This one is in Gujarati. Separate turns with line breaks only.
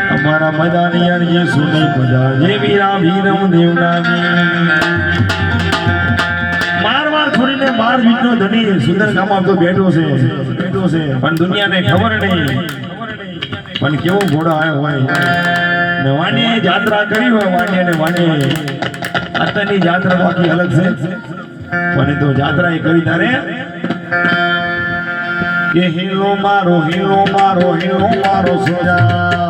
અમારા મજાની યાર સુની મજા જે વીરા વીરમ દેવનાની માર છોડીને માર વીટનો ધણી સુંદર ગામમાં તો બેઠો છે પણ દુનિયાને ખબર નહીં પણ કેવો ઘોડો આવ્યો હોય ને વાણીએ જાત્રા કરી હોય વાણીએ ને વાણીએ અત્યારની જાત્રા બાકી અલગ છે પણ તો જાત્રા એ કરી તારે કે હિલો મારો સોજા